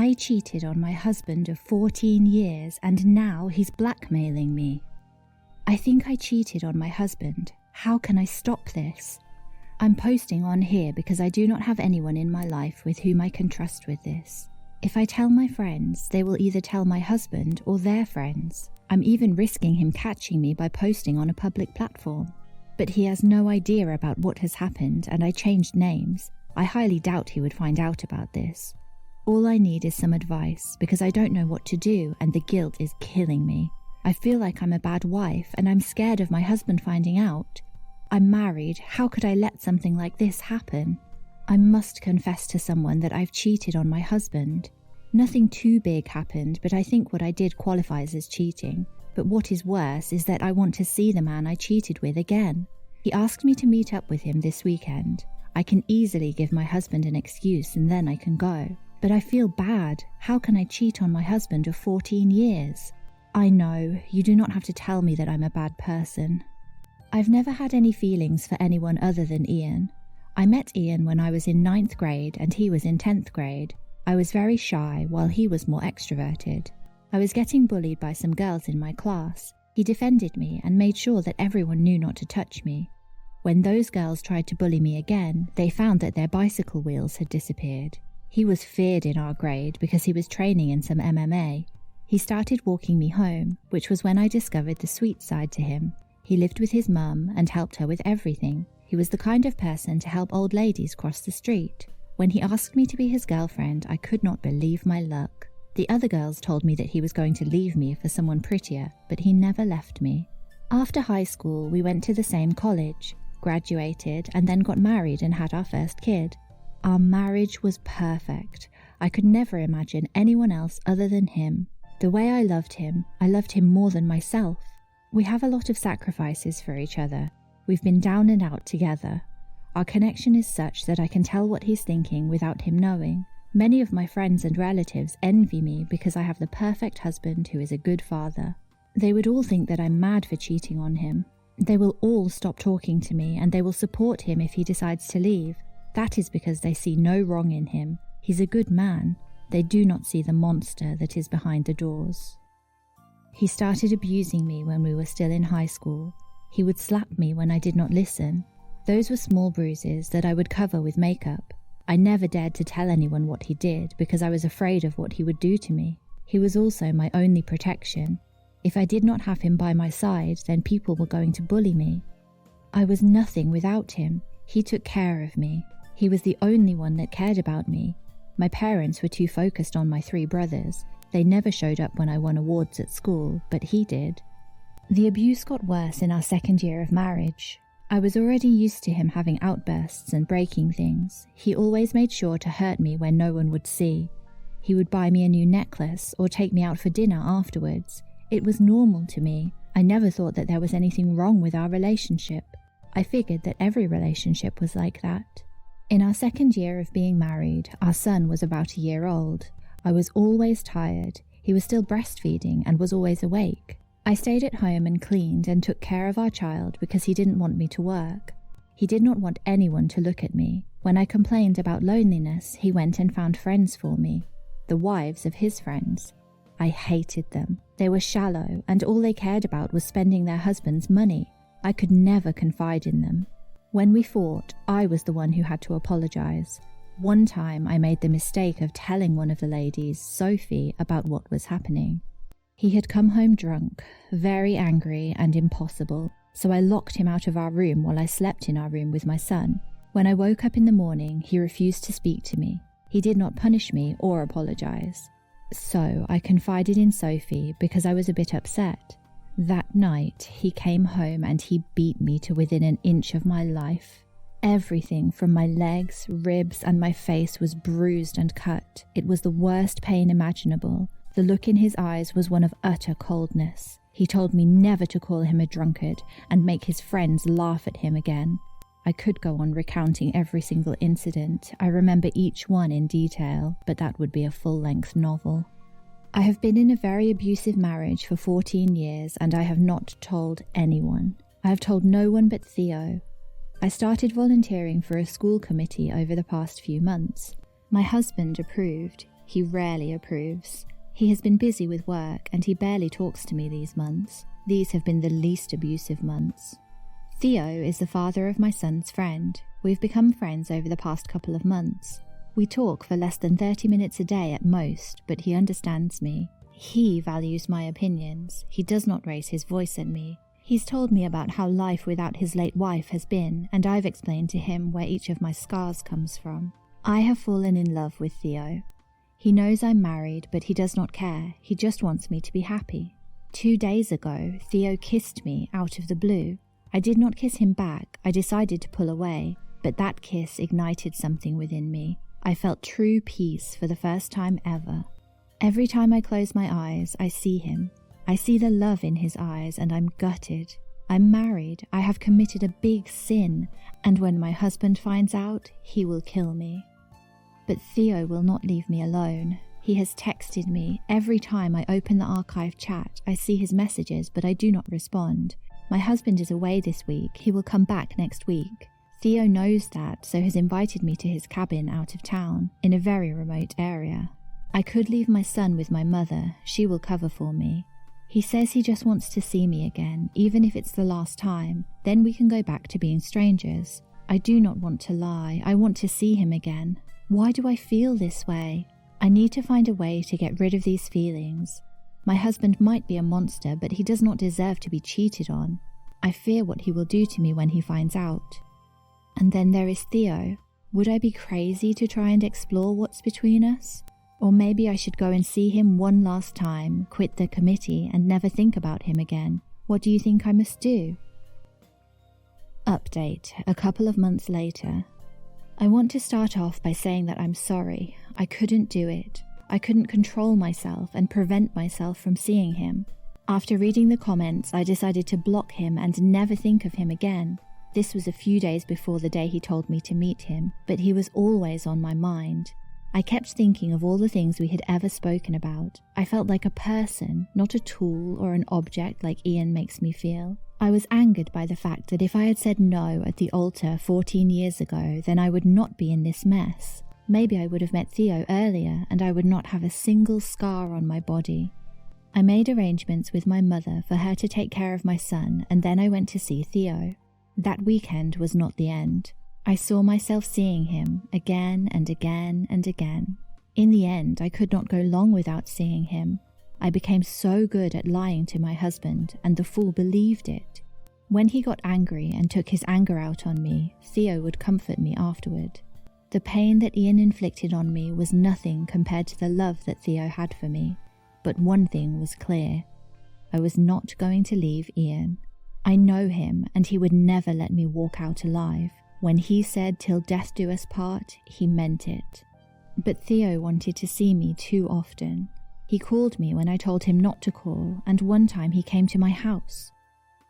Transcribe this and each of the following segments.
I cheated on my husband of 14 years and now he's blackmailing me. I think I cheated on my husband. How can I stop this? I'm posting on here because I do not have anyone in my life with whom I can trust with this. If I tell my friends, they will either tell my husband or their friends. I'm even risking him catching me by posting on a public platform. But he has no idea about what has happened and I changed names. I highly doubt he would find out about this. All I need is some advice because I don't know what to do and the guilt is killing me. I feel like I'm a bad wife and I'm scared of my husband finding out. I'm married. How could I let something like this happen? I must confess to someone that I've cheated on my husband. Nothing too big happened, but I think what I did qualifies as cheating. But what is worse is that I want to see the man I cheated with again. He asked me to meet up with him this weekend. I can easily give my husband an excuse and then I can go. But I feel bad. How can I cheat on my husband of 14 years? I know, you do not have to tell me that I'm a bad person. I've never had any feelings for anyone other than Ian. I met Ian when I was in 9th grade and he was in 10th grade. I was very shy while he was more extroverted. I was getting bullied by some girls in my class. He defended me and made sure that everyone knew not to touch me. When those girls tried to bully me again, they found that their bicycle wheels had disappeared. He was feared in our grade because he was training in some MMA. He started walking me home, which was when I discovered the sweet side to him. He lived with his mum and helped her with everything. He was the kind of person to help old ladies cross the street. When he asked me to be his girlfriend, I could not believe my luck. The other girls told me that he was going to leave me for someone prettier, but he never left me. After high school, we went to the same college, graduated, and then got married and had our first kid. Our marriage was perfect. I could never imagine anyone else other than him. The way I loved him more than myself. We have a lot of sacrifices for each other. We've been down and out together. Our connection is such that I can tell what he's thinking without him knowing. Many of my friends and relatives envy me because I have the perfect husband who is a good father. They would all think that I'm mad for cheating on him. They will all stop talking to me and they will support him if he decides to leave. That is because they see no wrong in him. He's a good man. They do not see the monster that is behind the doors. He started abusing me when we were still in high school. He would slap me when I did not listen. Those were small bruises that I would cover with makeup. I never dared to tell anyone what he did because I was afraid of what he would do to me. He was also my only protection. If I did not have him by my side, then people were going to bully me. I was nothing without him. He took care of me. He was the only one that cared about me. My parents were too focused on my 3 brothers. They never showed up when I won awards at school, but he did. The abuse got worse in our 2nd year of marriage. I was already used to him having outbursts and breaking things. He always made sure to hurt me when no one would see. He would buy me a new necklace or take me out for dinner afterwards. It was normal to me. I never thought that there was anything wrong with our relationship. I figured that every relationship was like that. In our 2nd year of being married, our son was about a year old. I was always tired. He was still breastfeeding and was always awake. I stayed at home and cleaned and took care of our child because he didn't want me to work. He did not want anyone to look at me. When I complained about loneliness, he went and found friends for me, the wives of his friends. I hated them. They were shallow, and all they cared about was spending their husband's money. I could never confide in them. When we fought, I was the one who had to apologize. One time I made the mistake of telling one of the ladies, Sophie, about what was happening. He had come home drunk, very angry and impossible, so I locked him out of our room while I slept in our room with my son. When I woke up in the morning, he refused to speak to me. He did not punish me or apologize. So I confided in Sophie because I was a bit upset. That night, he came home and he beat me to within an inch of my life. Everything from my legs, ribs, and my face was bruised and cut. It was the worst pain imaginable. The look in his eyes was one of utter coldness. He told me never to call him a drunkard and make his friends laugh at him again. I could go on recounting every single incident. I remember each one in detail, but that would be a full-length novel. I have been in a very abusive marriage for 14 years and I have not told anyone. I have told no one but Theo. I started volunteering for a school committee over the past few months. My husband approved. He rarely approves. He has been busy with work and he barely talks to me these months. These have been the least abusive months. Theo is the father of my son's friend. We've become friends over the past couple of months. We talk for less than 30 minutes a day at most, but he understands me. He values my opinions. He does not raise his voice at me. He's told me about how life without his late wife has been, and I've explained to him where each of my scars comes from. I have fallen in love with Theo. He knows I'm married, but he does not care. He just wants me to be happy. 2 days ago, Theo kissed me out of the blue. I did not kiss him back. I decided to pull away, but that kiss ignited something within me. I felt true peace for the first time ever. Every time I close my eyes, I see him. I see the love in his eyes and I'm gutted. I'm married. I have committed a big sin, and when my husband finds out, he will kill me. But Theo will not leave me alone. He has texted me. Every time I open the archive chat, I see his messages, but I do not respond. My husband is away this week. He will come back next week. Theo knows that, so has invited me to his cabin out of town, in a very remote area. I could leave my son with my mother. She will cover for me. He says he just wants to see me again, even if it's the last time. Then we can go back to being strangers. I do not want to lie. I want to see him again. Why do I feel this way? I need to find a way to get rid of these feelings. My husband might be a monster, but he does not deserve to be cheated on. I fear what he will do to me when he finds out. And then there is Theo. Would I be crazy to try and explore what's between us? Or maybe I should go and see him one last time, quit the committee, and never think about him again. What do you think I must do? Update, a couple of months later. I want to start off by saying that I'm sorry. I couldn't do it. I couldn't control myself and prevent myself from seeing him. After reading the comments, I decided to block him and never think of him again. This was a few days before the day he told me to meet him, but he was always on my mind. I kept thinking of all the things we had ever spoken about. I felt like a person, not a tool or an object like Ian makes me feel. I was angered by the fact that if I had said no at the altar 14 years ago, then I would not be in this mess. Maybe I would have met Theo earlier and I would not have a single scar on my body. I made arrangements with my mother for her to take care of my son, and then I went to see Theo. That weekend was not the end. I saw myself seeing him again and again and again. In the end, I could not go long without seeing him. I became so good at lying to my husband, and the fool believed it. When he got angry and took his anger out on me, Theo would comfort me afterward. The pain that Ian inflicted on me was nothing compared to the love that Theo had for me. But one thing was clear. I was not going to leave Ian. I know him, and he would never let me walk out alive. When he said "till death do us part," he meant it. But Theo wanted to see me too often. He called me when I told him not to call, and one time he came to my house.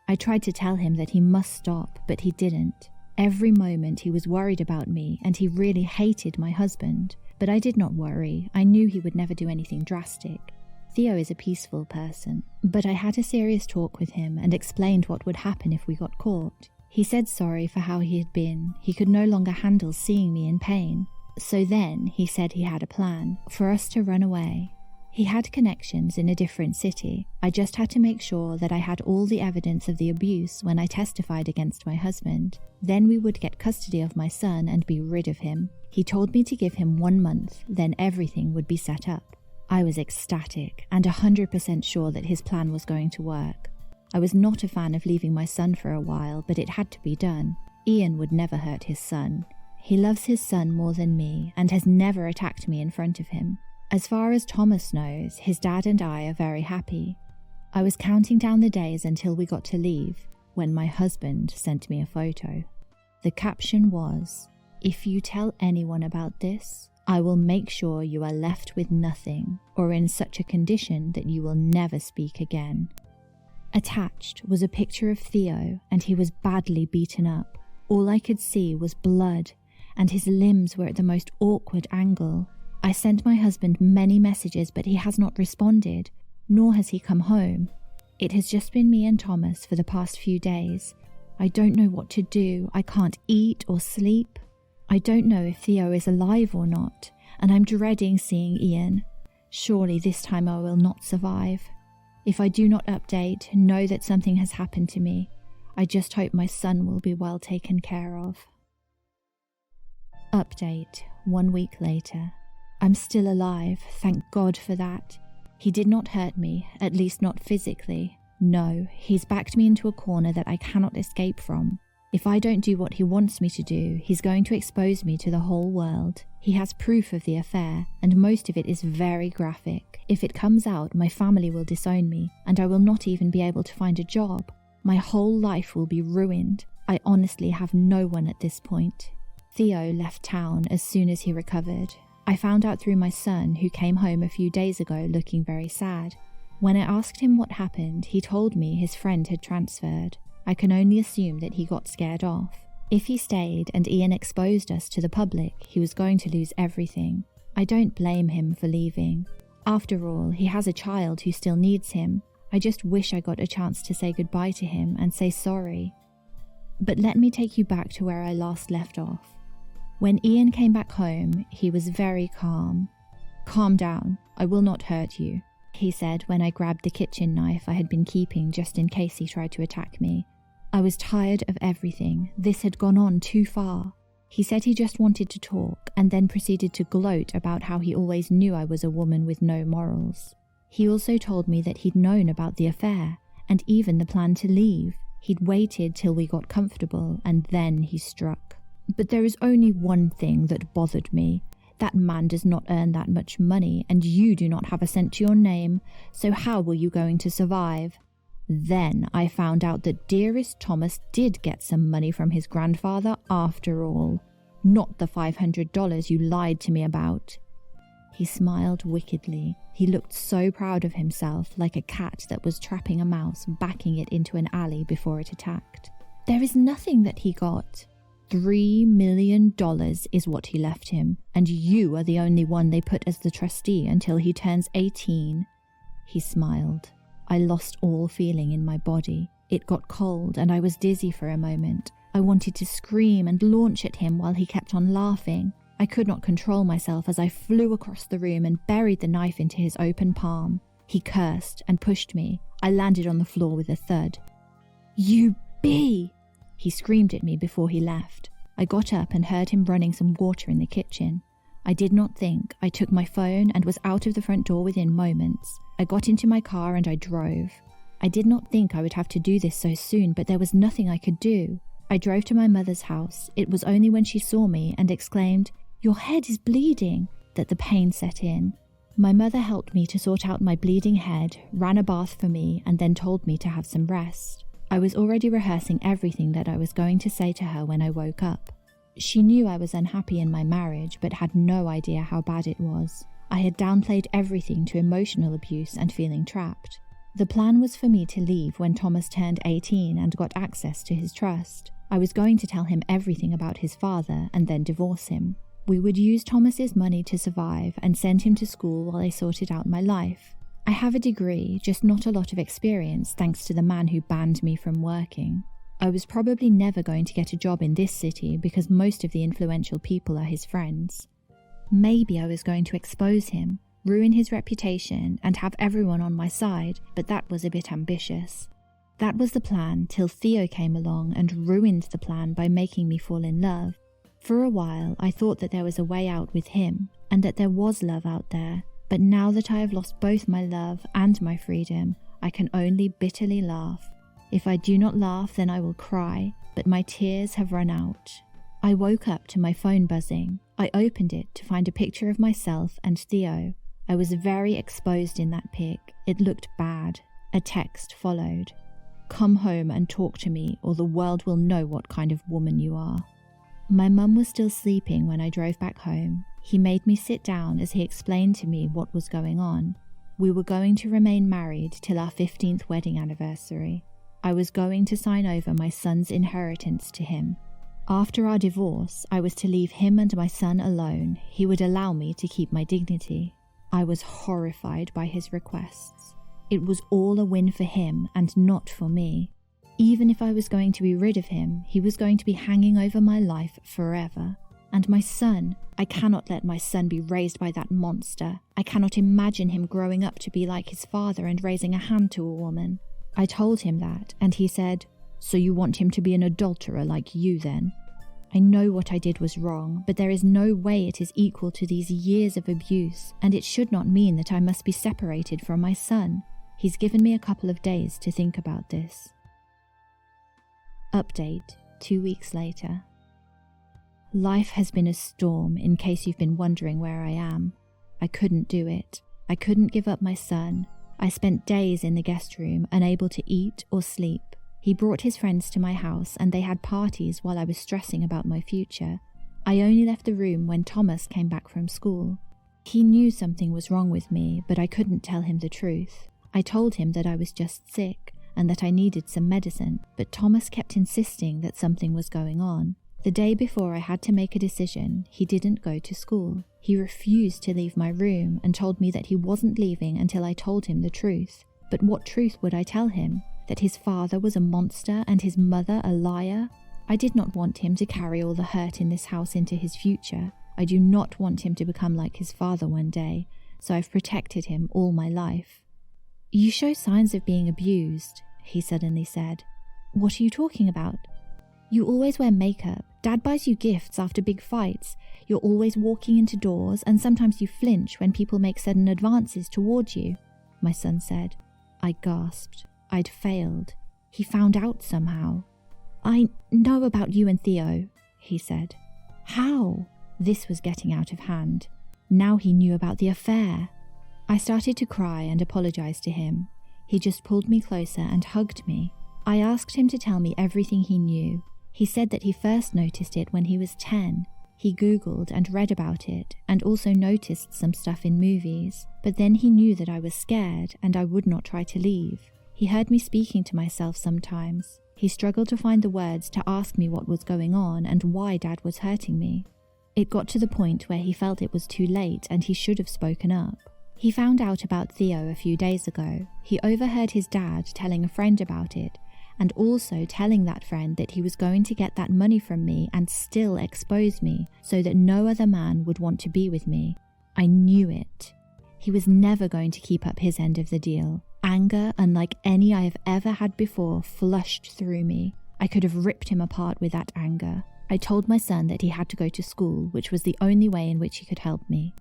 I tried to tell him that he must stop, but he didn't. Every moment he was worried about me, and he really hated my husband. But I did not worry. I knew he would never do anything drastic. Theo is a peaceful person, but I had a serious talk with him and explained what would happen if we got caught. He said sorry for how he had been. He could no longer handle seeing me in pain. So then he said he had a plan for us to run away. He had connections in a different city. I just had to make sure that I had all the evidence of the abuse when I testified against my husband. Then we would get custody of my son and be rid of him. He told me to give him 1 month, then everything would be set up. I was ecstatic and 100% sure that his plan was going to work. I was not a fan of leaving my son for a while, but it had to be done. Ian would never hurt his son. He loves his son more than me and has never attacked me in front of him. As far as Thomas knows, his dad and I are very happy. I was counting down the days until we got to leave when my husband sent me a photo. The caption was, "If you tell anyone about this, I will make sure you are left with nothing or in such a condition that you will never speak again." Attached was a picture of Theo, and he was badly beaten up. All I could see was blood, and his limbs were at the most awkward angle. I sent my husband many messages, but he has not responded, nor has he come home. It has just been me and Thomas for the past few days. I don't know what to do. I can't eat or sleep. I don't know if Theo is alive or not, and I'm dreading seeing Ian. Surely this time I will not survive. If I do not update, know that something has happened to me. I just hope my son will be well taken care of. Update, 1 week later. I'm still alive, thank God for that. He did not hurt me, at least not physically. No, he's backed me into a corner that I cannot escape from. If I don't do what he wants me to do, he's going to expose me to the whole world. He has proof of the affair, and most of it is very graphic. If it comes out, my family will disown me, and I will not even be able to find a job. My whole life will be ruined. I honestly have no one at this point. Theo left town as soon as he recovered. I found out through my son, who came home a few days ago looking very sad. When I asked him what happened, he told me his friend had transferred. I can only assume that he got scared off. If he stayed and Ian exposed us to the public, he was going to lose everything. I don't blame him for leaving. After all, he has a child who still needs him. I just wish I got a chance to say goodbye to him and say sorry. But let me take you back to where I last left off. When Ian came back home, he was very calm. "Calm down, I will not hurt you," he said when I grabbed the kitchen knife I had been keeping just in case he tried to attack me. I was tired of everything. This had gone on too far. He said he just wanted to talk and then proceeded to gloat about how he always knew I was a woman with no morals. He also told me that he'd known about the affair and even the plan to leave. He'd waited till we got comfortable and then he struck. But there is only one thing that bothered me. That man does not earn that much money and you do not have a cent to your name, so how were you going to survive? Then I found out that dearest Thomas did get some money from his grandfather after all. Not the $500 you lied to me about. He smiled wickedly. He looked so proud of himself, like a cat that was trapping a mouse, backing it into an alley before it attacked. There is nothing that he got. $3 million is what he left him, and you are the only one they put as the trustee until he turns 18. He smiled. I lost all feeling in my body. It got cold and I was dizzy for a moment. I wanted to scream and launch at him while he kept on laughing. I could not control myself as I flew across the room and buried the knife into his open palm. He cursed and pushed me. I landed on the floor with a thud. "You bee!" He screamed at me before he left. I got up and heard him running some water in the kitchen. I did not think. I took my phone and was out of the front door within moments. I got into my car and I drove. I did not think I would have to do this so soon, but there was nothing I could do. I drove to my mother's house. It was only when she saw me and exclaimed, "Your head is bleeding," that the pain set in. My mother helped me to sort out my bleeding head, ran a bath for me, and then told me to have some rest. I was already rehearsing everything that I was going to say to her when I woke up. She knew I was unhappy in my marriage, but had no idea how bad it was. I had downplayed everything to emotional abuse and feeling trapped. The plan was for me to leave when Thomas turned 18 and got access to his trust. I was going to tell him everything about his father and then divorce him. We would use Thomas's money to survive and send him to school while I sorted out my life. I have a degree, just not a lot of experience thanks to the man who banned me from working. I was probably never going to get a job in this city because most of the influential people are his friends. Maybe I was going to expose him, ruin his reputation, and have everyone on my side, but that was a bit ambitious. That was the plan till Theo came along and ruined the plan by making me fall in love. For a while, I thought that there was a way out with him, and that there was love out there, but now that I have lost both my love and my freedom, I can only bitterly laugh. If I do not laugh, then I will cry, but my tears have run out. I woke up to my phone buzzing. I opened it to find a picture of myself and Theo. I was very exposed in that pic. It looked bad. A text followed. "Come home and talk to me, or the world will know what kind of woman you are." My mum was still sleeping when I drove back home. He made me sit down as he explained to me what was going on. We were going to remain married till our 15th wedding anniversary. I was going to sign over my son's inheritance to him. After our divorce, I was to leave him and my son alone. He would allow me to keep my dignity. I was horrified by his requests. It was all a win for him and not for me. Even if I was going to be rid of him, he was going to be hanging over my life forever. And my son, I cannot let my son be raised by that monster. I cannot imagine him growing up to be like his father and raising a hand to a woman. I told him that, and he said, "So you want him to be an adulterer like you then?" I know what I did was wrong, but there is no way it is equal to these years of abuse, and it should not mean that I must be separated from my son. He's given me a couple of days to think about this. Update, 2 weeks later. Life has been a storm, in case you've been wondering where I am. I couldn't do it. I couldn't give up my son. I spent days in the guest room, unable to eat or sleep. He brought his friends to my house and they had parties while I was stressing about my future. I only left the room when Thomas came back from school. He knew something was wrong with me, but I couldn't tell him the truth. I told him that I was just sick and that I needed some medicine, but Thomas kept insisting that something was going on. The day before I had to make a decision, he didn't go to school. He refused to leave my room and told me that he wasn't leaving until I told him the truth. But what truth would I tell him? That his father was a monster and his mother a liar? I did not want him to carry all the hurt in this house into his future. I do not want him to become like his father one day, so I've protected him all my life. "You show signs of being abused," he suddenly said. "What are you talking about?" "You always wear makeup. Dad buys you gifts after big fights. You're always walking into doors, and sometimes you flinch when people make sudden advances towards you," my son said. I gasped. I'd failed. He found out somehow. "I know about you and Theo," he said. "How?" This was getting out of hand. Now he knew about the affair. I started to cry and apologized to him. He just pulled me closer and hugged me. I asked him to tell me everything he knew. He said that he first noticed it when he was 10. He Googled and read about it and also noticed some stuff in movies, but then he knew that I was scared and I would not try to leave. He heard me speaking to myself sometimes. He struggled to find the words to ask me what was going on and why Dad was hurting me. It got to the point where he felt it was too late and he should have spoken up. He found out about Theo a few days ago. He overheard his dad telling a friend about it, and also telling that friend that he was going to get that money from me and still expose me so that no other man would want to be with me. I knew it. He was never going to keep up his end of the deal. Anger, unlike any I have ever had before, flushed through me. I could have ripped him apart with that anger. I told my son that he had to go to school, which was the only way in which he could help me.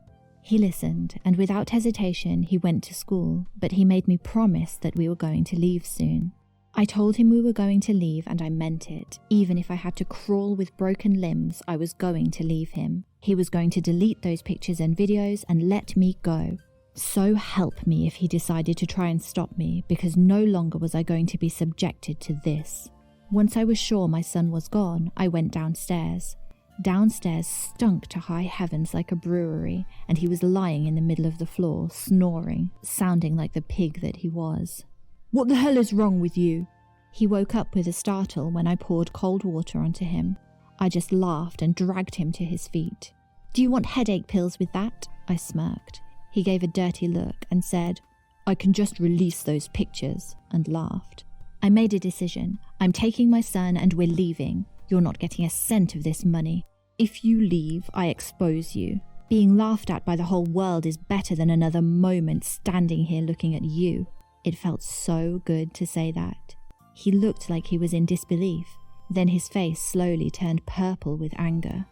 He listened, and without hesitation he went to school, but he made me promise that we were going to leave soon. I told him we were going to leave and I meant it. Even if I had to crawl with broken limbs, I was going to leave him. He was going to delete those pictures and videos and let me go. So help me if he decided to try and stop me, because no longer was I going to be subjected to this. Once I was sure my son was gone, I went downstairs. Downstairs stunk to high heavens like a brewery, and he was lying in the middle of the floor, snoring, sounding like the pig that he was. "What the hell is wrong with you?" He woke up with a startle when I poured cold water onto him. I just laughed and dragged him to his feet. "Do you want headache pills with that?" I smirked. He gave a dirty look and said, "I can just release those pictures," and laughed. I made a decision. I'm taking my son and we're leaving. You're not getting a cent of this money. If you leave, I expose you. Being laughed at by the whole world is better than another moment standing here looking at you. It felt so good to say that. He looked like he was in disbelief. Then his face slowly turned purple with anger.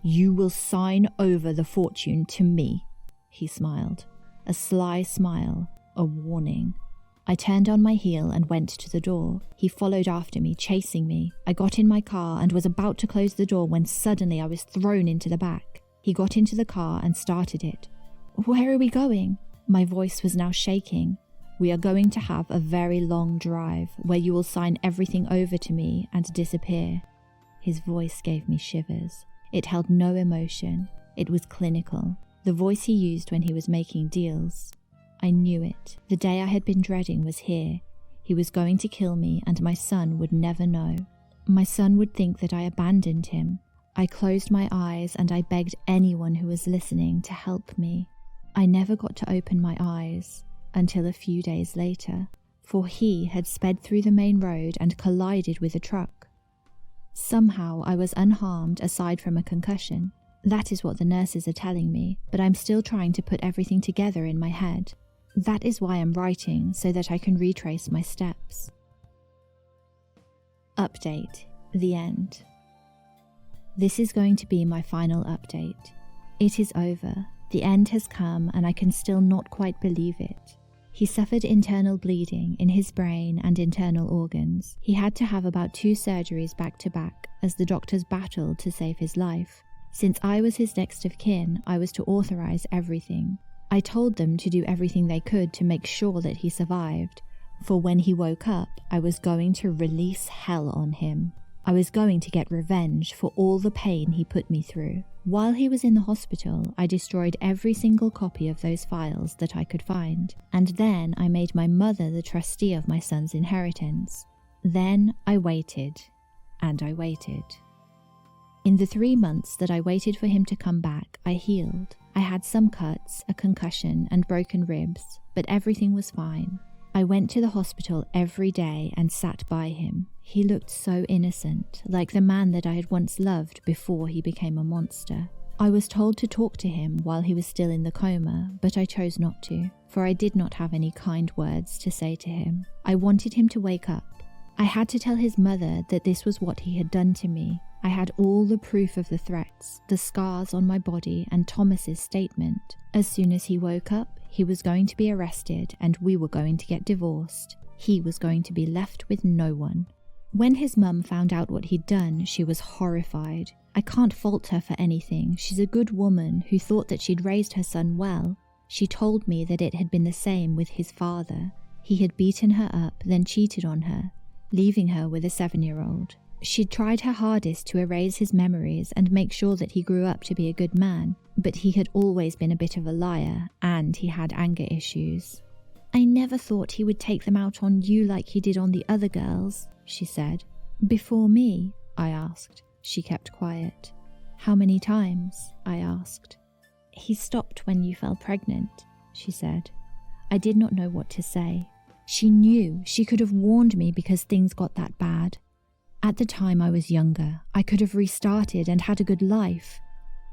"You will sign over the fortune to me." He smiled. A sly smile, a warning. I turned on my heel and went to the door. He followed after me, chasing me. I got in my car and was about to close the door when suddenly I was thrown into the back. He got into the car and started it. "Where are we going?" My voice was now shaking. "We are going to have a very long drive where you will sign everything over to me and disappear." His voice gave me shivers. It held no emotion. It was clinical. The voice he used when he was making deals. I knew it. The day I had been dreading was here. He was going to kill me and my son would never know. My son would think that I abandoned him. I closed my eyes and I begged anyone who was listening to help me. I never got to open my eyes until a few days later, for he had sped through the main road and collided with a truck. Somehow I was unharmed aside from a concussion. That is what the nurses are telling me, but I'm still trying to put everything together in my head. That is why I'm writing, so that I can retrace my steps. Update. The end. This is going to be my final update. It is over. The end has come, and I can still not quite believe it. He suffered internal bleeding in his brain and internal organs. He had to have about 2 surgeries back to back as the doctors battled to save his life. Since I was his next of kin, I was to authorize everything. I told them to do everything they could to make sure that he survived, for when he woke up, I was going to release hell on him. I was going to get revenge for all the pain he put me through. While he was in the hospital, I destroyed every single copy of those files that I could find, and then I made my mother the trustee of my son's inheritance. Then I waited, and I waited. In the 3 months that I waited for him to come back, I healed. I had some cuts, a concussion, and broken ribs, but everything was fine. I went to the hospital every day and sat by him. He looked so innocent, like the man that I had once loved before he became a monster. I was told to talk to him while he was still in the coma, but I chose not to, for I did not have any kind words to say to him. I wanted him to wake up. I had to tell his mother that this was what he had done to me. I had all the proof of the threats, the scars on my body, and Thomas's statement. As soon as he woke up, he was going to be arrested and we were going to get divorced. He was going to be left with no one. When his mum found out what he'd done, she was horrified. I can't fault her for anything. She's a good woman who thought that she'd raised her son well. She told me that it had been the same with his father. He had beaten her up, then cheated on her, leaving her with a 7-year-old. She'd tried her hardest to erase his memories and make sure that he grew up to be a good man, but he had always been a bit of a liar, and he had anger issues. "I never thought he would take them out on you like he did on the other girls," she said. "Before me?" I asked. She kept quiet. "How many times?" I asked. "He stopped when you fell pregnant," she said. I did not know what to say. She knew. She could have warned me because things got that bad. At the time I was younger. I could have restarted and had a good life.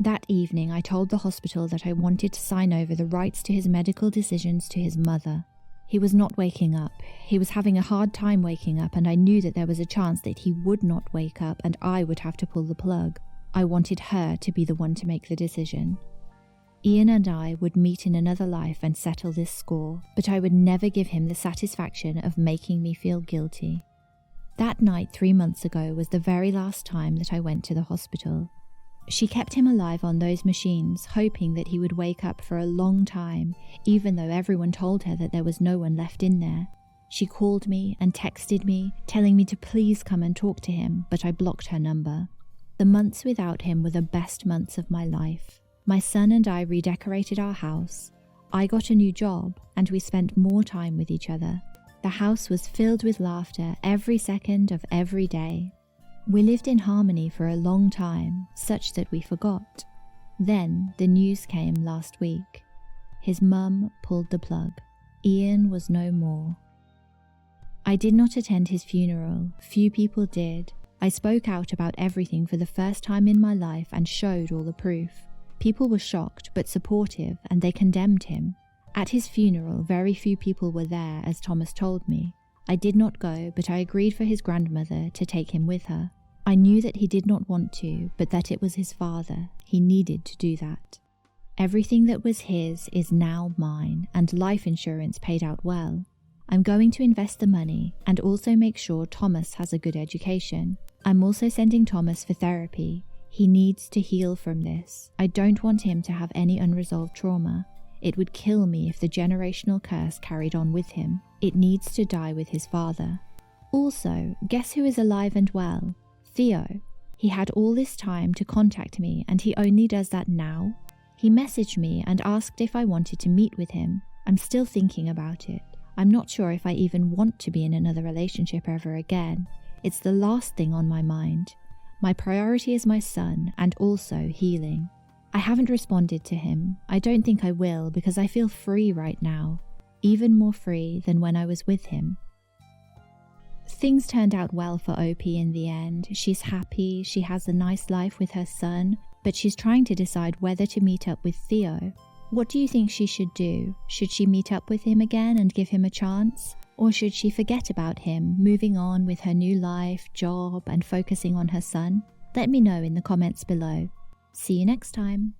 That evening I told the hospital that I wanted to sign over the rights to his medical decisions to his mother. He was not waking up. He was having a hard time waking up, and I knew that there was a chance that he would not wake up and I would have to pull the plug. I wanted her to be the one to make the decision. Ian and I would meet in another life and settle this score, but I would never give him the satisfaction of making me feel guilty. That night 3 months ago was the very last time that I went to the hospital. She kept him alive on those machines, hoping that he would wake up for a long time, even though everyone told her that there was no one left in there. She called me and texted me, telling me to please come and talk to him, but I blocked her number. The months without him were the best months of my life. My son and I redecorated our house. I got a new job, and we spent more time with each other. The house was filled with laughter every second of every day. We lived in harmony for a long time, such that we forgot. Then the news came last week. His mum pulled the plug. Ian was no more. I did not attend his funeral. Few people did. I spoke out about everything for the first time in my life and showed all the proof. People were shocked but supportive, and they condemned him. At his funeral, very few people were there, as Thomas told me. I did not go, but I agreed for his grandmother to take him with her. I knew that he did not want to, but that it was his father. He needed to do that. Everything that was his is now mine, and life insurance paid out well. I'm going to invest the money and also make sure Thomas has a good education. I'm also sending Thomas for therapy. He needs to heal from this. I don't want him to have any unresolved trauma. It would kill me if the generational curse carried on with him. It needs to die with his father. Also, guess who is alive and well? Theo. He had all this time to contact me, and he only does that now. He messaged me and asked if I wanted to meet with him. I'm still thinking about it. I'm not sure if I even want to be in another relationship ever again. It's the last thing on my mind. My priority is my son and also healing. I haven't responded to him. I don't think I will because I feel free right now, even more free than when I was with him. Things turned out well for OP in the end. She's happy, she has a nice life with her son. but she's trying to decide whether to meet up with Theo. What do you think she should do? Should she meet up with him again and give him a chance? Or should she forget about him, moving on with her new life, job, and focusing on her son? Let me know in the comments below. See you next time.